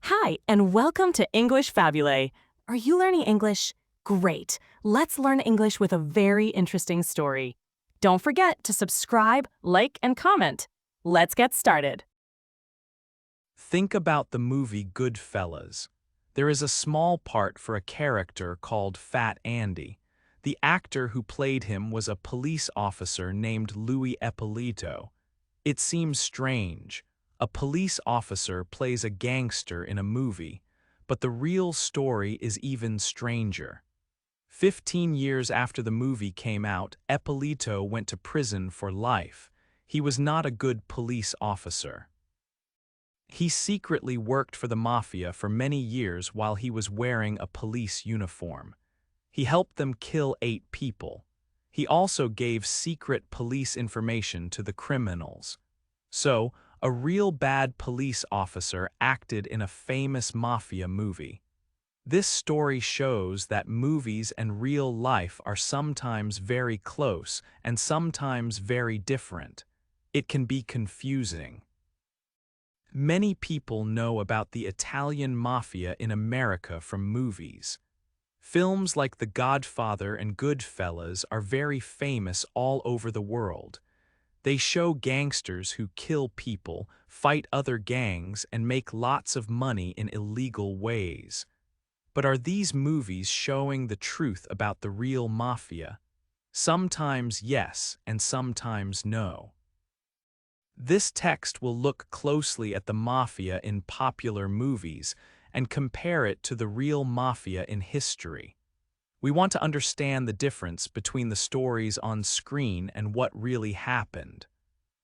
Hi, and welcome to English-Fabule. Are you learning English? Great. Let's learn English with a very interesting story. Don't forget to subscribe, like, and comment. Let's get started. Think about the movie Goodfellas. There is a small part for a character called Fat Andy. The actor who played him was a police officer named Louis Ippolito. It seems strange. A police officer plays a gangster in a movie, but the real story is even stranger. 15 years after the movie came out, Ippolito went to prison for life. He was not a good police officer. He secretly worked for the Mafia for many years while he was wearing a police uniform. He helped them kill 8 people. He also gave secret police information to the criminals. So, a real bad police officer acted in a famous Mafia movie. This story shows that movies and real life are sometimes very close and sometimes very different. It can be confusing. Many people know about the Italian Mafia in America from movies. Films like The Godfather and Goodfellas are very famous all over the world. They show gangsters who kill people, fight other gangs, and make lots of money in illegal ways. But are these movies showing the truth about the real Mafia? Sometimes yes, and sometimes no. This text will look closely at the Mafia in popular movies and compare it to the real Mafia in history. We want to understand the difference between the stories on screen and what really happened.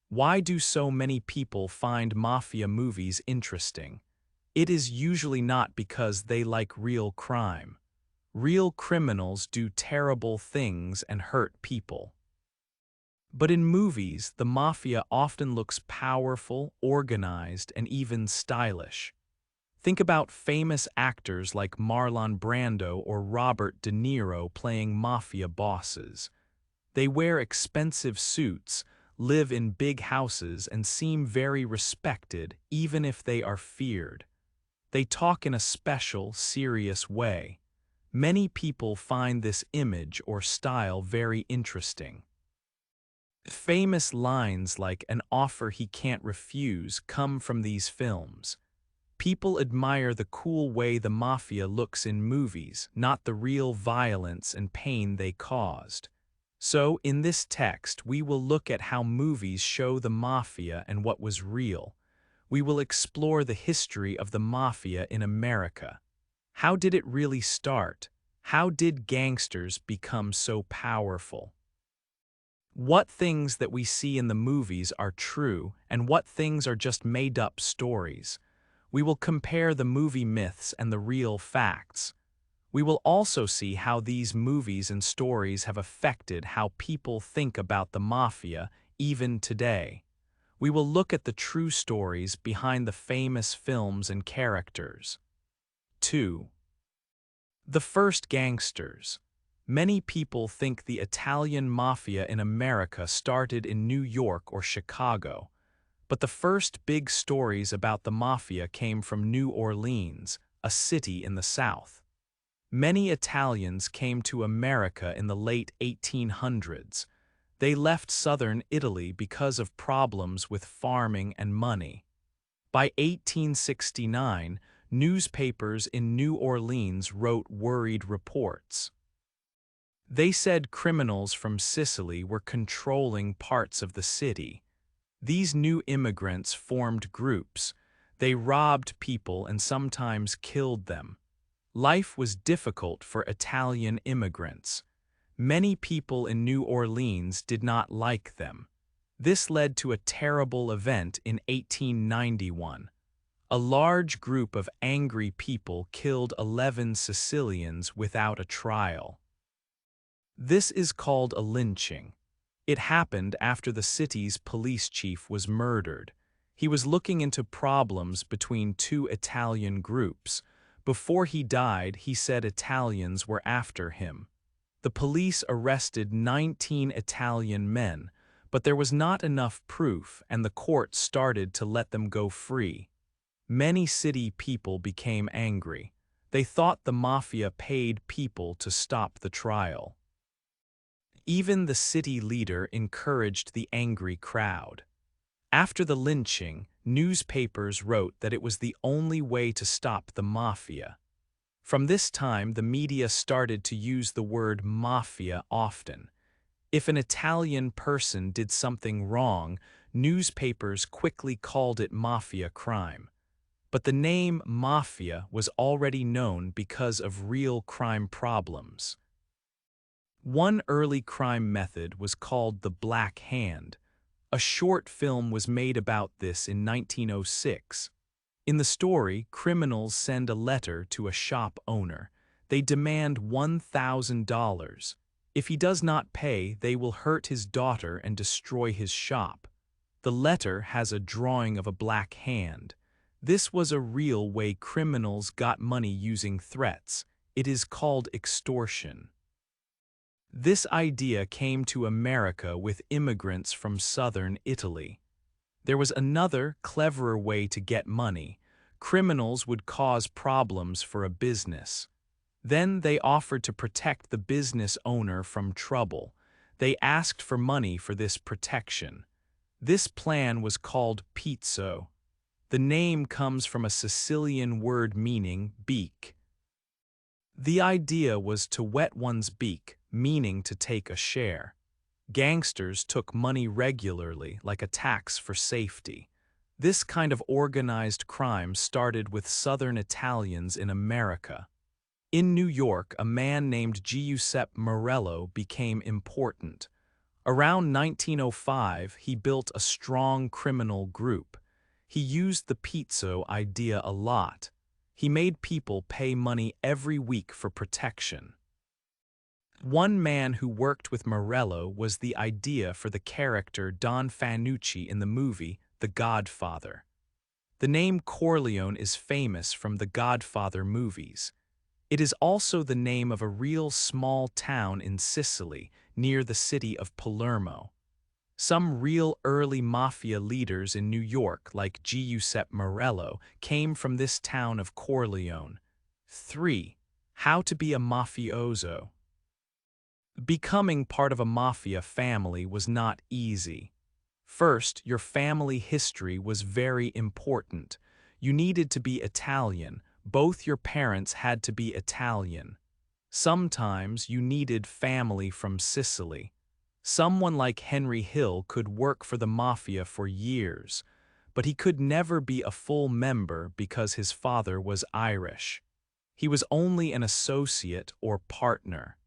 Why do so many people find Mafia movies interesting? It is usually not because they like real crime. Real criminals do terrible things and hurt people. But in movies, the Mafia often looks powerful, organized, and even stylish. Think about famous actors like Marlon Brando or Robert De Niro playing Mafia bosses. They wear expensive suits, live in big houses, and seem very respected even if they are feared. They talk in a special, serious way. Many people find this image or style very interesting. Famous lines like "an offer he can't refuse" come from these films. People admire the cool way the Mafia looks in movies, not the real violence and pain they caused. So, in this text, we will look at how movies show the Mafia and what was real. We will explore the history of the Mafia in America. How did it really start? How did gangsters become so powerful? What things that we see in the movies are true and what things are just made-up stories? We will compare the movie myths and the real facts. We will also see how these movies and stories have affected how people think about the Mafia even today. We will look at the true stories behind the famous films and characters. 2. The first gangsters. Many people think the Italian Mafia in America started in New York or Chicago, but the first big stories about the Mafia came from New Orleans, a city in the South. Many Italians came to America in the late 1800s. They left southern Italy because of problems with farming and money. By 1869, newspapers in New Orleans wrote worried reports. They said criminals from Sicily were controlling parts of the city. These new immigrants formed groups. They robbed people and sometimes killed them. Life was difficult for Italian immigrants. Many people in New Orleans did not like them. This led to a terrible event in 1891. A large group of angry people killed 11 Sicilians without a trial. This is called a lynching. It happened after the city's police chief was murdered. He was looking into problems between 2 Italian groups. Before he died, he said Italians were after him. The police arrested 19 Italian men, but there was not enough proof and the court started to let them go free. Many city people became angry. They thought the mafia paid people to stop the trial. Even the city leader encouraged the angry crowd. After the lynching, newspapers wrote that it was the only way to stop the mafia. From this time, the media started to use the word mafia often. If an Italian person did something wrong, newspapers quickly called it mafia crime. But the name mafia was already known because of real crime problems. One early crime method was called the Black Hand. A short film was made about this in 1906. In the story, criminals send a letter to a shop owner. They demand $1,000. If he does not pay, they will hurt his daughter and destroy his shop. The letter has a drawing of a black hand. This was a real way criminals got money using threats. It is called extortion. This idea came to America with immigrants from southern Italy. There was another, cleverer way to get money. Criminals would cause problems for a business. Then they offered to protect the business owner from trouble. They asked for money for this protection. This plan was called pizzo. The name comes from a Sicilian word meaning beak. The idea was to wet one's beak, meaning to take a share. Gangsters took money regularly, like a tax for safety. This kind of organized crime started with Southern Italians in America. In New York, a man named Giuseppe Morello became important. Around 1905, he built a strong criminal group. He used the pizzo idea a lot. He made people pay money every week for protection. One man who worked with Morello was the idea for the character Don Fanucci in the movie The Godfather. The name Corleone is famous from the Godfather movies. It is also the name of a real small town in Sicily, near the city of Palermo. Some real early mafia leaders in New York, like Giuseppe Morello, came from this town of Corleone. 3. How to be a mafioso. Becoming part of a mafia family was not easy. First, your family history was very important. You needed to be Italian. Both your parents had to be Italian. Sometimes you needed family from Sicily. Someone like Henry Hill could work for the mafia for years, but he could never be a full member because his father was Irish. He was only an associate or partner.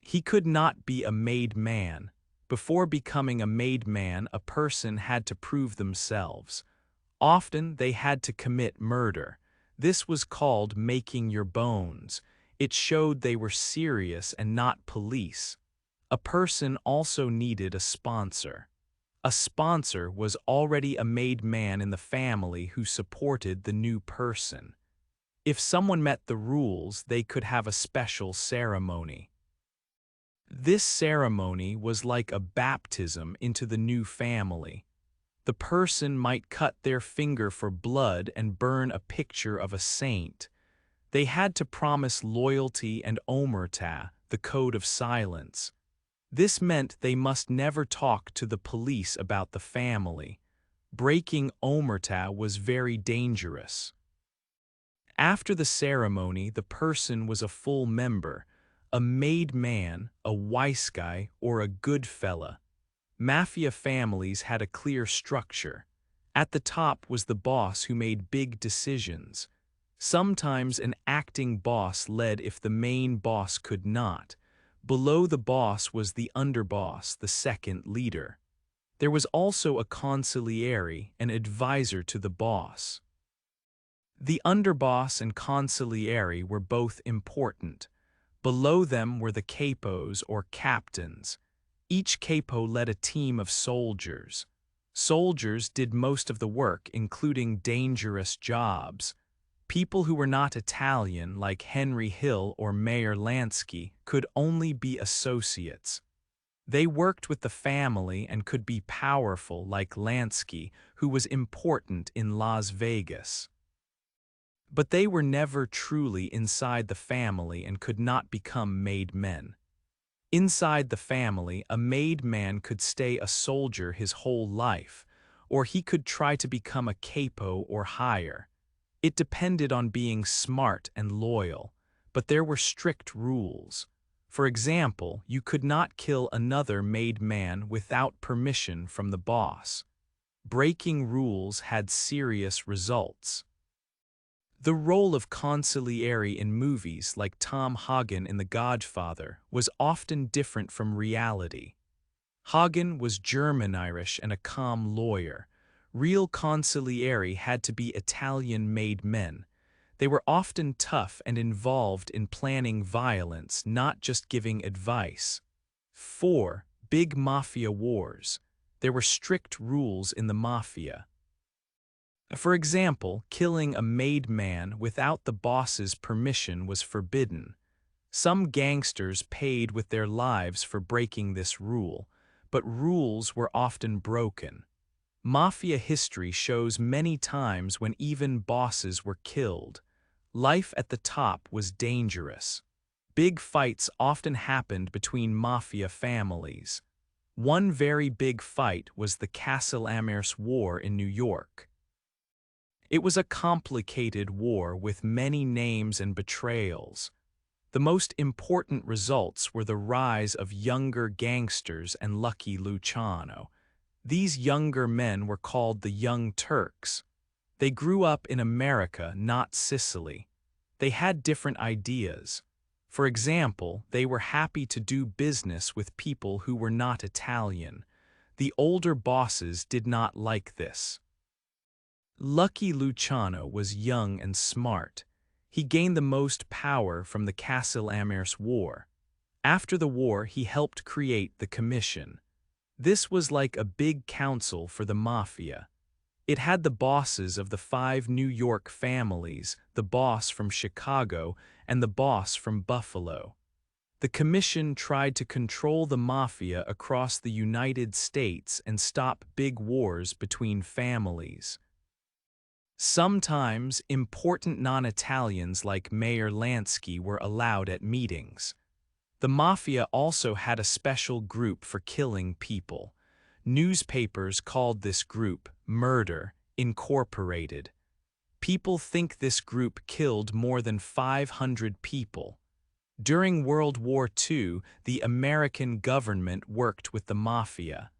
He could not be a made man. Before becoming a made man, a person had to prove themselves. Often they had to commit murder. This was called making your bones. It showed they were serious and not police. A person also needed a sponsor. A sponsor was already a made man in the family who supported the new person. If someone met the rules, they could have a special ceremony. This ceremony was like a baptism into the new family. The person might cut their finger for blood and burn a picture of a saint. They had to promise loyalty and omerta, the code of silence. This meant they must never talk to the police about the family. Breaking omerta was very dangerous. After the ceremony, the person was a full member, a made man, a wise guy, or a good fella. Mafia families had a clear structure. At the top was the boss who made big decisions. Sometimes an acting boss led if the main boss could not. Below the boss was the underboss, the second leader. There was also a consigliere, an advisor to the boss. The underboss and consigliere were both important. Below them were the capos or captains. Each capo led a team of soldiers. Soldiers did most of the work, including dangerous jobs. People who were not Italian, like Henry Hill or Mayor Lansky, could only be associates. They worked with the family and could be powerful like Lansky, who was important in Las Vegas. But they were never truly inside the family and could not become made men. Inside the family, a made man could stay a soldier his whole life, or he could try to become a capo or higher. It depended on being smart and loyal, but there were strict rules. For example, you could not kill another made man without permission from the boss. Breaking rules had serious results. The role of consigliere in movies like Tom Hagen in The Godfather was often different from reality. Hagen was German-Irish and a calm lawyer. Real consigliere had to be Italian-made men. They were often tough and involved in planning violence, not just giving advice. 4. Big Mafia Wars. There were strict rules in the Mafia. For example, killing a made man without the boss's permission was forbidden. Some gangsters paid with their lives for breaking this rule, but rules were often broken. Mafia history shows many times when even bosses were killed. Life at the top was dangerous. Big fights often happened between mafia families. One very big fight was the Castellamherce War in New York. It was a complicated war with many names and betrayals. The most important results were the rise of younger gangsters and Lucky Luciano. These younger men were called the Young Turks. They grew up in America, not Sicily. They had different ideas. For example, they were happy to do business with people who were not Italian. The older bosses did not like this. Lucky Luciano was young and smart. He gained the most power from the Castellamherce War. After the war, he helped create the Commission. This was like a big council for the Mafia. It had the bosses of the 5 New York families, the boss from Chicago, and the boss from Buffalo. The Commission tried to control the Mafia across the United States and stop big wars between families. Sometimes, important non-Italians like Mayor Lansky were allowed at meetings. The Mafia also had a special group for killing people. Newspapers called this group Murder, Incorporated. People think this group killed more than 500 people. During World War II, the American government worked with the Mafia.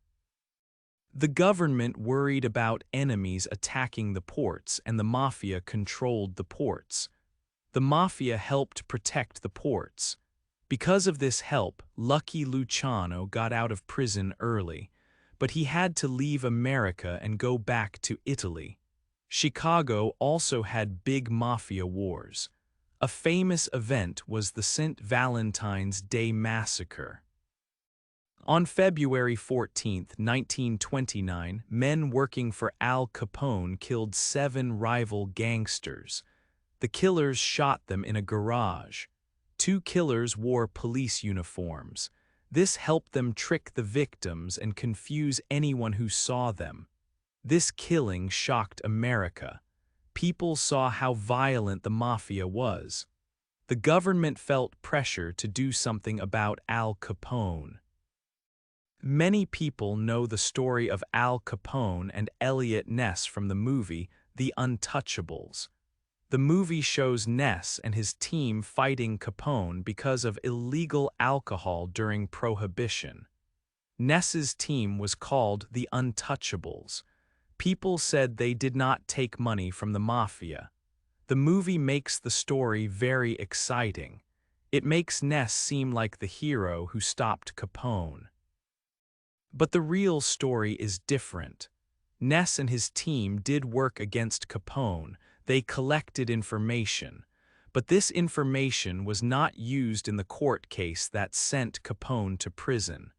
The government worried about enemies attacking the ports, and the Mafia controlled the ports. The Mafia helped protect the ports. Because of this help, Lucky Luciano got out of prison early, but he had to leave America and go back to Italy. Chicago also had big mafia wars. A famous event was the St. Valentine's Day Massacre. On February 14, 1929, men working for Al Capone killed 7 rival gangsters. The killers shot them in a garage. 2 killers wore police uniforms. This helped them trick the victims and confuse anyone who saw them. This killing shocked America. People saw how violent the Mafia was. The government felt pressure to do something about Al Capone. Many people know the story of Al Capone and Elliot Ness from the movie The Untouchables. The movie shows Ness and his team fighting Capone because of illegal alcohol during Prohibition. Ness's team was called The Untouchables. People said they did not take money from the Mafia. The movie makes the story very exciting. It makes Ness seem like the hero who stopped Capone. But the real story is different. Ness and his team did work against Capone. They collected information. But this information was not used in the court case that sent Capone to prison.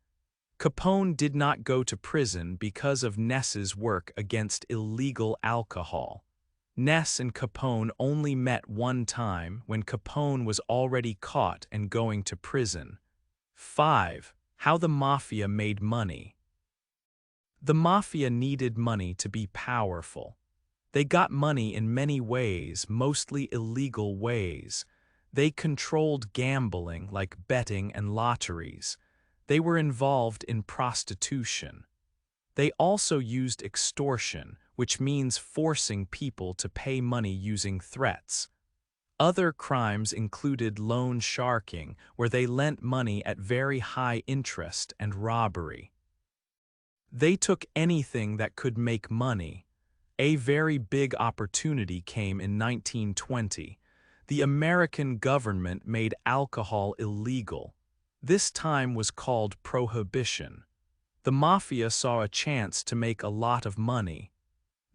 Capone did not go to prison because of Ness's work against illegal alcohol. Ness and Capone only met one time when Capone was already caught and going to prison. 5. How the Mafia made money. The Mafia needed money to be powerful. They got money in many ways, mostly illegal ways. They controlled gambling like betting and lotteries. They were involved in prostitution. They also used extortion, which means forcing people to pay money using threats. Other crimes included loan sharking, where they lent money at very high interest, and robbery. They took anything that could make money. A very big opportunity came in 1920. The American government made alcohol illegal. This time was called Prohibition. The Mafia saw a chance to make a lot of money.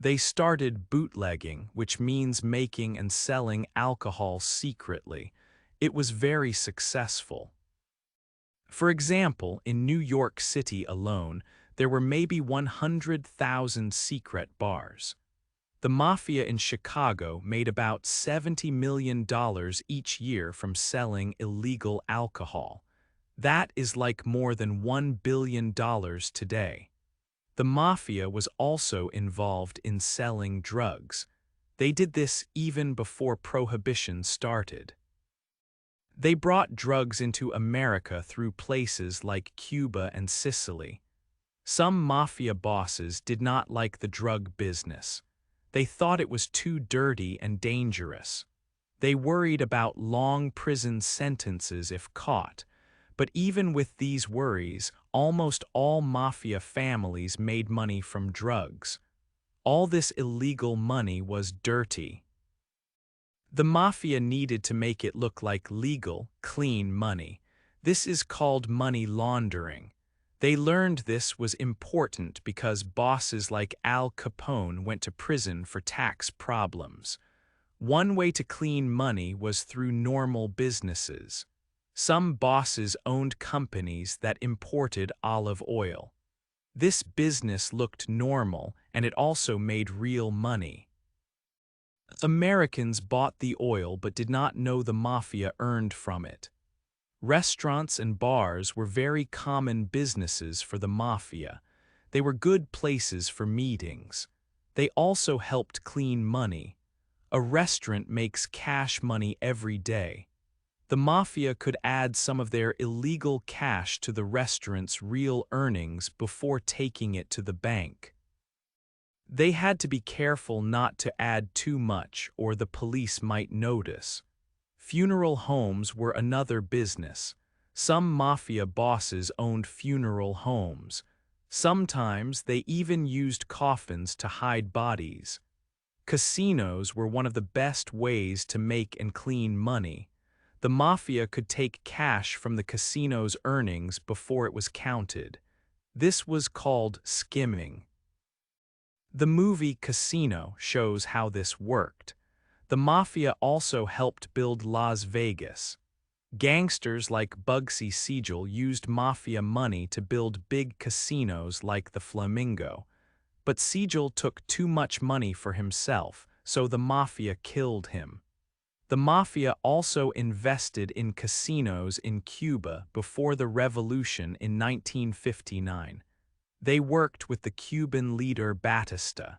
They started bootlegging, which means making and selling alcohol secretly. It was very successful. For example, in New York City alone, there were maybe 100,000 secret bars. The Mafia in Chicago made about $70 million each year from selling illegal alcohol. That is like more than $1 billion today. The Mafia was also involved in selling drugs. They did this even before Prohibition started. They brought drugs into America through places like Cuba and Sicily. Some Mafia bosses did not like the drug business. They thought it was too dirty and dangerous. They worried about long prison sentences if caught. But even with these worries, almost all Mafia families made money from drugs. All this illegal money was dirty. The Mafia needed to make it look like legal, clean money. This is called money laundering. They learned this was important because bosses like Al Capone went to prison for tax problems. One way to clean money was through normal businesses. Some bosses owned companies that imported olive oil. This business looked normal, and it also made real money. Americans bought the oil but did not know the Mafia earned from it. Restaurants and bars were very common businesses for the Mafia. They were good places for meetings. They also helped clean money. A restaurant makes cash money every day. The Mafia could add some of their illegal cash to the restaurant's real earnings before taking it to the bank. They had to be careful not to add too much or the police might notice. Funeral homes were another business. Some Mafia bosses owned funeral homes. Sometimes they even used coffins to hide bodies. Casinos were one of the best ways to make and clean money. The Mafia could take cash from the casino's earnings before it was counted. This was called skimming. The movie Casino shows how this worked. The Mafia also helped build Las Vegas. Gangsters like Bugsy Siegel used Mafia money to build big casinos like the Flamingo. But Siegel took too much money for himself, so the Mafia killed him. The Mafia also invested in casinos in Cuba before the revolution in 1959. They worked with the Cuban leader Batista.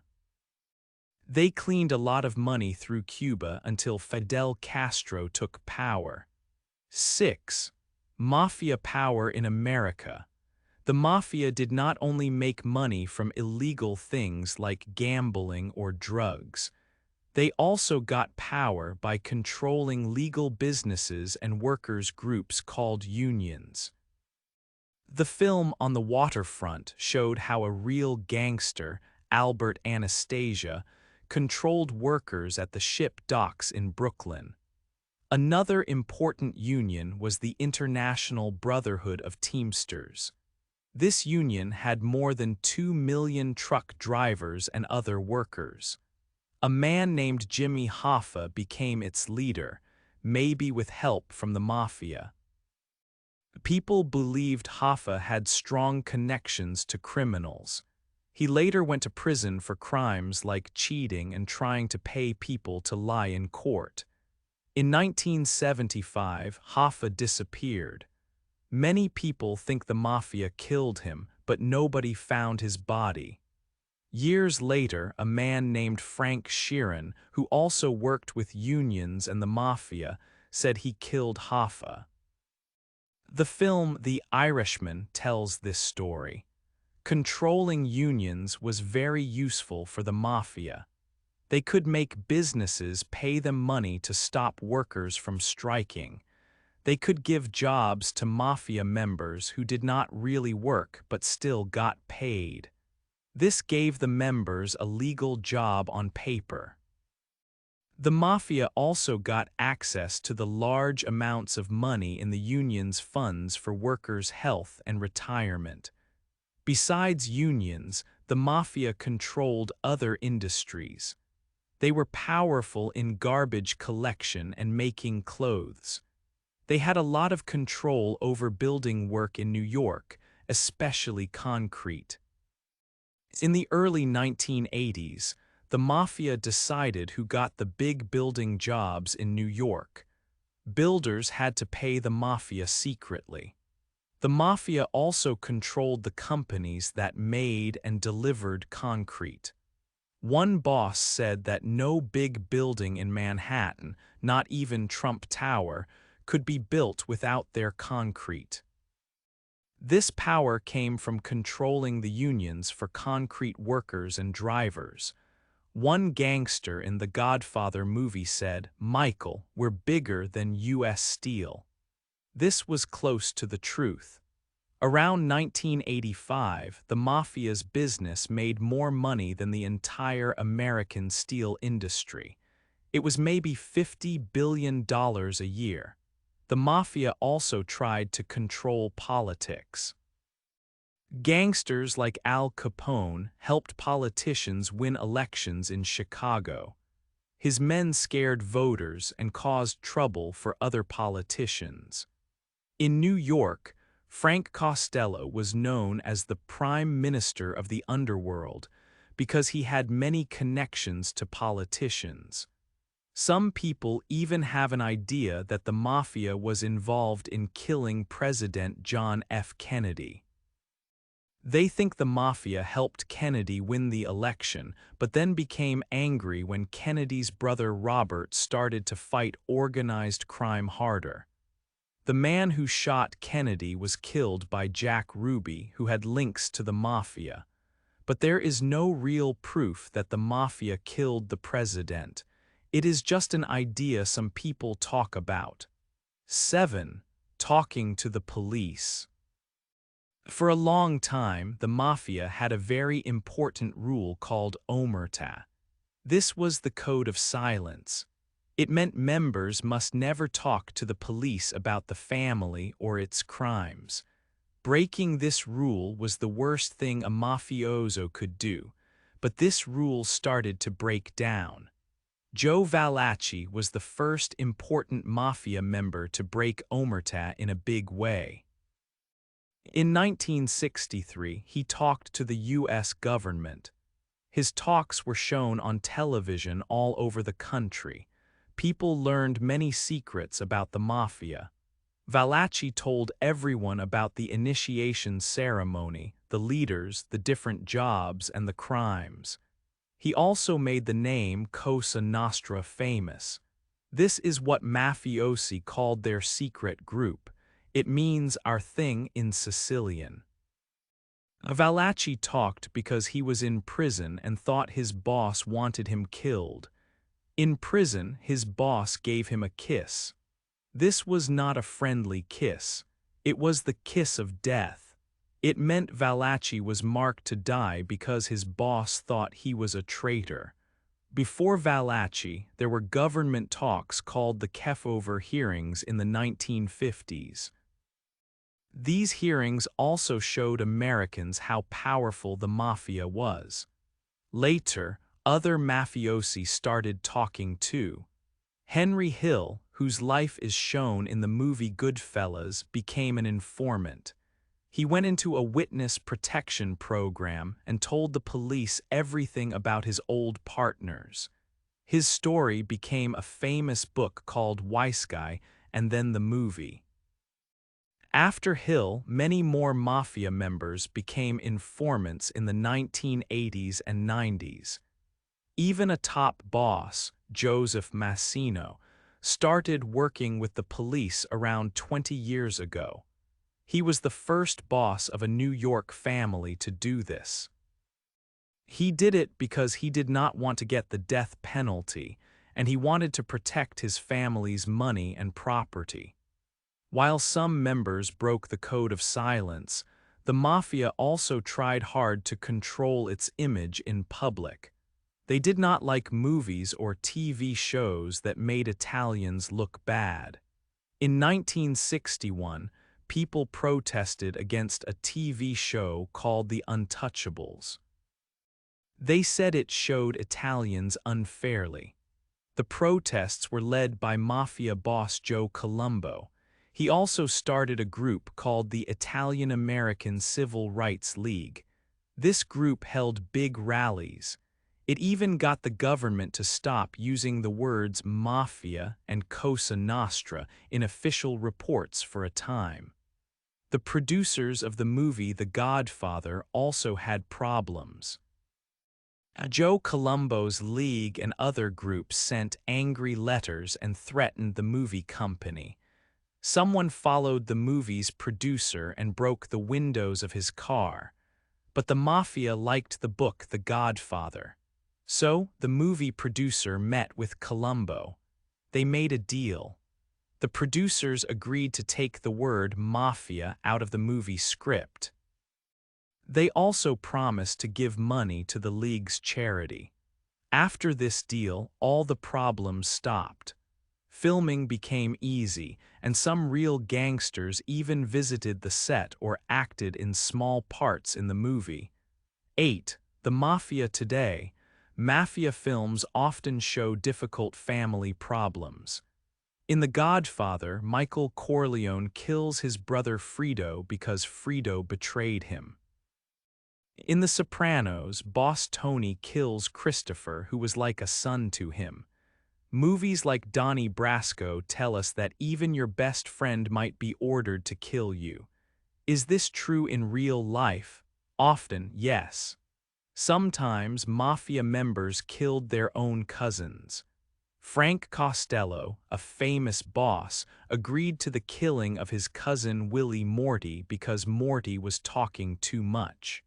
They cleaned a lot of money through Cuba until Fidel Castro took power. 6. Mafia power in America. The Mafia did not only make money from illegal things like gambling or drugs. They also got power by controlling legal businesses and workers' groups called unions. The film On the Waterfront showed how a real gangster, Albert Anastasia, controlled workers at the ship docks in Brooklyn. Another important union was the International Brotherhood of Teamsters. This union had more than 2 million truck drivers and other workers. A man named Jimmy Hoffa became its leader, maybe with help from the Mafia. People believed Hoffa had strong connections to criminals. He later went to prison for crimes like cheating and trying to pay people to lie in court. In 1975, Hoffa disappeared. Many people think the Mafia killed him, but nobody found his body. Years later, a man named Frank Sheeran, who also worked with unions and the Mafia, said he killed Hoffa. The film The Irishman tells this story. Controlling unions was very useful for the Mafia. They could make businesses pay them money to stop workers from striking. They could give jobs to Mafia members who did not really work but still got paid. This gave the members a legal job on paper. The Mafia also got access to the large amounts of money in the union's funds for workers' health and retirement. Besides unions, the Mafia controlled other industries. They were powerful in garbage collection and making clothes. They had a lot of control over building work in New York, especially concrete. In the early 1980s, the Mafia decided who got the big building jobs in New York. Builders had to pay the Mafia secretly. The Mafia also controlled the companies that made and delivered concrete. One boss said that no big building in Manhattan, not even Trump Tower, could be built without their concrete. This power came from controlling the unions for concrete workers and drivers. One gangster in the Godfather movie said, "Michael, we're bigger than U.S. Steel." This was close to the truth. Around 1985, the Mafia's business made more money than the entire American steel industry. It was maybe $50 billion a year. The Mafia also tried to control politics. Gangsters like Al Capone helped politicians win elections in Chicago. His men scared voters and caused trouble for other politicians. In New York, Frank Costello was known as the Prime Minister of the underworld because he had many connections to politicians. Some people even have an idea that the Mafia was involved in killing President John F. Kennedy. They think the Mafia helped Kennedy win the election, but then became angry when Kennedy's brother Robert started to fight organized crime harder. The man who shot Kennedy was killed by Jack Ruby, who had links to the Mafia. But there is no real proof that the Mafia killed the president. It is just an idea some people talk about. 7. Talking to the police. For a long time, the Mafia had a very important rule called omerta. This was the code of silence. It meant members must never talk to the police about the family or its crimes. Breaking this rule was the worst thing a mafioso could do, but this rule started to break down. Joe Valachi was the first important Mafia member to break omerta in a big way. In 1963, he talked to the U.S. government. His talks were shown on television all over the country. People learned many secrets about the Mafia. Valachi told everyone about the initiation ceremony, the leaders, the different jobs, and the crimes. He also made the name Cosa Nostra famous. This is what mafiosi called their secret group. It means our thing in Sicilian. Valachi talked because he was in prison and thought his boss wanted him killed. In prison, his boss gave him a kiss. This was not a friendly kiss. It was the kiss of death. It meant Valachi was marked to die because his boss thought he was a traitor. Before Valachi, there were government talks called the Kefauver hearings in the 1950s. These hearings also showed Americans how powerful the Mafia was. Later, other mafiosi started talking too. Henry Hill, whose life is shown in the movie Goodfellas, became an informant. He went into a witness protection program and told the police everything about his old partners. His story became a famous book called Wiseguy and then the movie. After Hill, many more Mafia members became informants in the 1980s and 90s. Even a top boss, Joseph Massino, started working with the police around 20 years ago. He was the first boss of a New York family to do this. He did it because he did not want to get the death penalty, and he wanted to protect his family's money and property. While some members broke the code of silence, the Mafia also tried hard to control its image in public. They did not like movies or TV shows that made Italians look bad. In 1961, people protested against a TV show called The Untouchables. They said it showed Italians unfairly. The protests were led by Mafia boss Joe Colombo. He also started a group called the Italian American Civil Rights League. This group held big rallies. It even got the government to stop using the words Mafia and Cosa Nostra in official reports for a time. The producers of the movie The Godfather also had problems. Joe Colombo's league and other groups sent angry letters and threatened the movie company. Someone followed the movie's producer and broke the windows of his car. But the Mafia liked the book The Godfather. So, the movie producer met with Colombo. They made a deal. The producers agreed to take the word Mafia out of the movie script. They also promised to give money to the league's charity. After this deal, all the problems stopped. Filming became easy, and some real gangsters even visited the set or acted in small parts in the movie. 8. The Mafia today. Mafia films often show difficult family problems. In The Godfather, Michael Corleone kills his brother Fredo because Fredo betrayed him. In The Sopranos, boss Tony kills Christopher, who was like a son to him. Movies like Donnie Brasco tell us that even your best friend might be ordered to kill you. Is this true in real life? Often, yes. Sometimes Mafia members killed their own cousins. Frank Costello, a famous boss, agreed to the killing of his cousin Willie Morty because Morty was talking too much.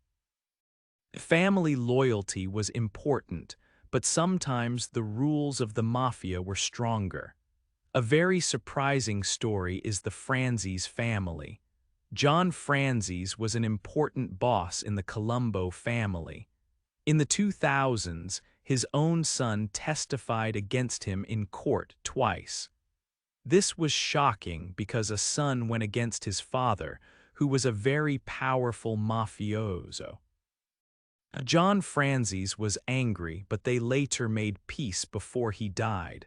Family loyalty was important, but sometimes the rules of the Mafia were stronger. A very surprising story is the Franzese family. John Franzese was an important boss in the Colombo family. In the 2000s, his own son testified against him in court twice. This was shocking because a son went against his father, who was a very powerful mafioso. John Franzese was angry, but they later made peace before he died.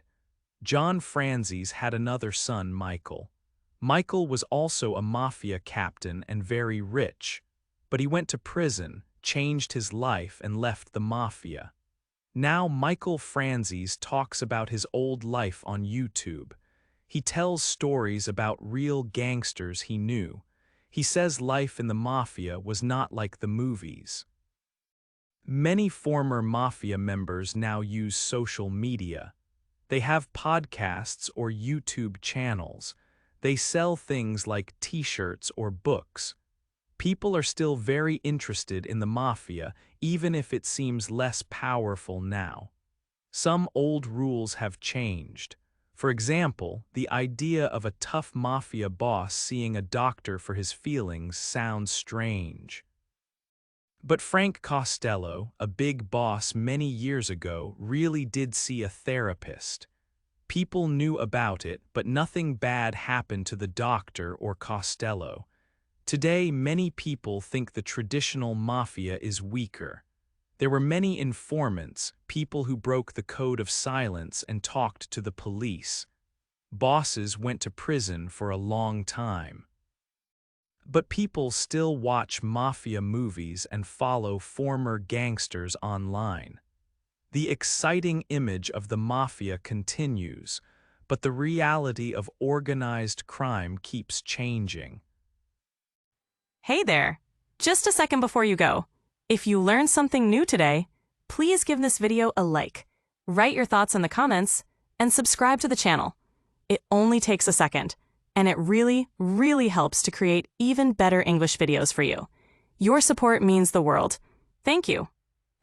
John Franzese had another son, Michael. Michael was also a mafia captain and very rich, but he went to prison, changed his life, and left the mafia. Now Michael Franzese talks about his old life on YouTube. He tells stories about real gangsters he knew. He says life in the mafia was not like the movies. Many former Mafia members now use social media. They have podcasts or YouTube channels. They sell things like t-shirts or books. People are still very interested in the Mafia, even if it seems less powerful now. Some old rules have changed. For example, the idea of a tough Mafia boss seeing a doctor for his feelings sounds strange. But Frank Costello, a big boss many years ago, really did see a therapist. People knew about it, but nothing bad happened to the doctor or Costello. Today, many people think the traditional Mafia is weaker. There were many informants, people who broke the code of silence and talked to the police. Bosses went to prison for a long time. But people still watch Mafia movies and follow former gangsters online. The exciting image of the Mafia continues, but the reality of organized crime keeps changing. Hey there! Just a second before you go. If you learned something new today, please give this video a like, write your thoughts in the comments, and subscribe to the channel. It only takes a second, and it really, really helps to create even better English videos for you. Your support means the world. Thank you.